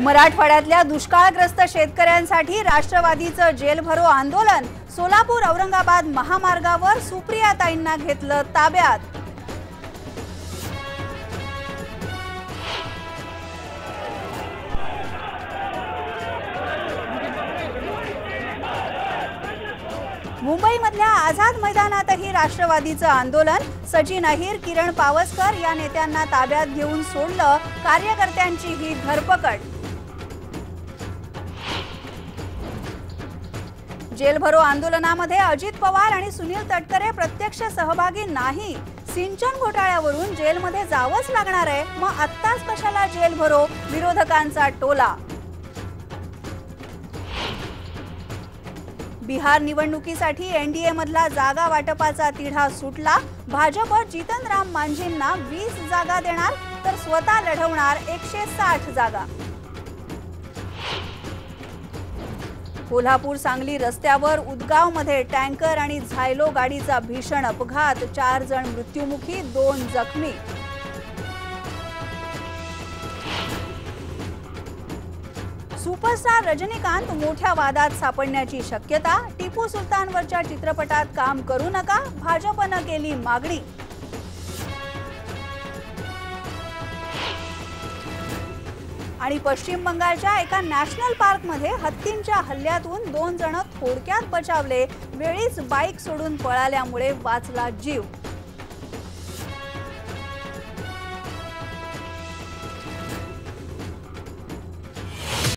मराठवाड्यातल्या दुष्काळग्रस्त शेतकऱ्यांसाठी राष्ट्रवादीचं जेल भरो आंदोलन। सोलापूर औरंगाबाद महामार्गावर सुप्रियाताईंना घेतलं ताब्यात। मुंबईमधल्या आझाद मैदानातही राष्ट्रवादीचं आंदोलन। सचिन अहिर, किरण पावसकर या नेत्यांना ताब्यात घेऊन सोडलं। कार्यकर्त्यांची ही धरपकड। जेल भरो आंदोलनामध्ये अजित पवार आणि सुनील तटकरे प्रत्यक्ष सहभागी नाही। सिंचन घोटाळ्यावरून जेलमध्ये जावंच लागणार आहे, मग आत्ताच कशाला जेल भरो? विरोधकांचा टोला। बिहार निवडणुकीसाठी एनडीए मधला जागा वाटपाचा तिढा सुटला। भाजप जीतन राम मांझींना 20 जागा देणार, तर स्वतः लढवणार 160 जागा। कोल्हापूर सांगली रस्त्यावर उदगावमध्ये टँकर आणि झायलो गाडीचा भीषण अपघात। 4 जण मृत्युमुखी, 2 जखमी। सुपरस्टार रजनीकांत मोठ्या वादात सापडण्याची शक्यता। टिपू सुलतानवरच्या चित्रपटात काम करू नका, भाजपनं केली मागणी। आणि पश्चिम बंगालच्या एका नॅशनल पार्कमध्ये हत्तींच्या हल्ल्यातून 2 जण थोडक्यात बचावले। वेळीच बाईक सोडून पळाल्यामुळे वाचला जीव।